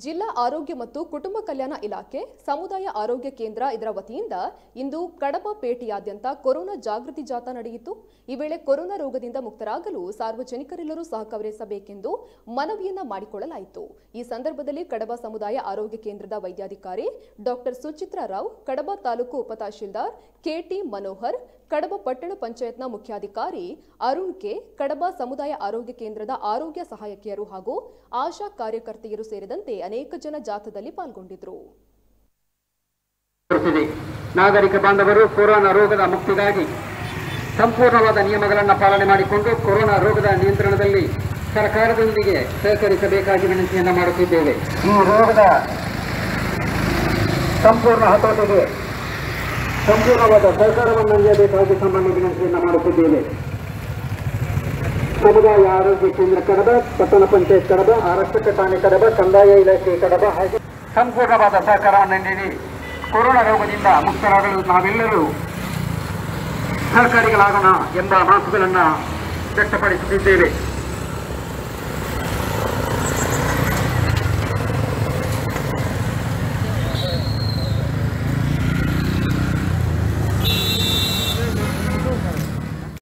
ಜಿಲ್ಲಾ ಆರೋಗ್ಯ ಮತ್ತು ಕುಟುಂಬ ಕಲ್ಯಾಣ ಇಲಾಖೆ ಸಮುದಾಯ ಆರೋಗ್ಯ ಕೇಂದ್ರ ಇದರ ವತಿಯಿಂದ ಇಂದು ಕಡಬ ಪೇಟೆಯಾದ್ಯಂತ ಕೊರೋನಾ ಜಾಗೃತಿ ಜಾಥಾ ನಡೆಯಿತು। ಈ ವೇಳೆ ಕೊರೋನಾ ರೋಗದಿಂದ ಮುಕ್ತರಾಗಲು ಸಾರ್ವಜನಿಕರೆಲ್ಲರೂ ಸಹಕರಿಸಬೇಕೆಂದು ಮನವಿಯನ್ನ ಮಾಡಿಕೊಳ್ಳಲಾಯಿತು। ಈ ಸಂದರ್ಭದಲ್ಲಿ ಕಡಬ ಸಮುದಾಯ ಆರೋಗ್ಯ ಕೇಂದ್ರದ ವೈದ್ಯಾಧಿಕಾರಿ ಡಾಕ್ಟರ್ ಸುಚಿತ್ರಾ ರಾವ್, ಕಡಬ ತಾಲೂಕು ಉಪ ತಹಶೀಲ್ದಾರ್ ಕೆಟಿ ಮನೋಹರ್, ಕಡಬ ಪಟ್ಟಣ ಪಂಚಾಯತ್ನ ಮುಖ್ಯಾಧಿಕಾರಿ ಅರುಣ್ ಕೆ, ಕಡಬ ಸಮುದಾಯ ಆರೋಗ್ಯ ಕೇಂದ್ರದ ಆರೋಗ್ಯ ಸಹಾಯಕಿಯರು ಹಾಗೂ ಆಶಾ ಕಾರ್ಯಕರ್ತೆಯರು ಸೇರಿದಂತೆ ಅನೇಕ ಜನ ಜಾಥಾದಲ್ಲಿ ಪಾಲ್ಗೊಂಡಿದ್ದರು। ನಾಗರಿಕ ಬಾಂಧವರು ಕೊರೋನಾ ರೋಗದ ಮುಕ್ತಿಗಾಗಿ ಸಂಪೂರ್ಣವಾದ ನಿಯಮಗಳನ್ನು ಪಾಲನೆ ಮಾಡಿಕೊಂಡು ಕೊರೋನಾ ರೋಗದ ನಿಯಂತ್ರಣದಲ್ಲಿ ಸರ್ಕಾರದೊಂದಿಗೆ ಸಹಕರಿಸಬೇಕಾಗಿ ವಿನಂತಿಯನ್ನು ಮಾಡುತ್ತಿದ್ದೇವೆ। ಈ ರೋಗದ ಸಂಪೂರ್ಣ ಹತೋಟಿಗೆ ಸಂಪೂರ್ಣವಾದ ಸಹಕಾರವನ್ನು ನೀಡಬೇಕಾಗಿ ತಮ್ಮನ್ನು ವಿನಂತಿಯನ್ನು ಮಾಡುತ್ತಿದ್ದೇವೆ। ಸಮುದಾಯ ಆರೋಗ್ಯ ಕೇಂದ್ರ ಕಡಬ, ಪಟ್ಟಣ ಪಂಚಾಯತ್ ಕಡಬ, ಆರಕ್ಷಕ ಠಾಣೆ ಕಡಬ, ಕಂದಾಯ ಇಲಾಖೆ ಕಡಬ ಹಾಗೆ ಸಂಪೂರ್ಣವಾದ ಸಹಕಾರವನ್ನು ನೀಡಿ ಕೊರೋನಾ ರೋಗದಿಂದ ಮುಕ್ತರಾಗಲು ನಾವೆಲ್ಲರೂ ಸಹಕಾರಿಗಳಾಗೋಣ ಎಂಬ ಮಾತುಗಳನ್ನು ವ್ಯಕ್ತಪಡಿಸುತ್ತಿದ್ದೇವೆ।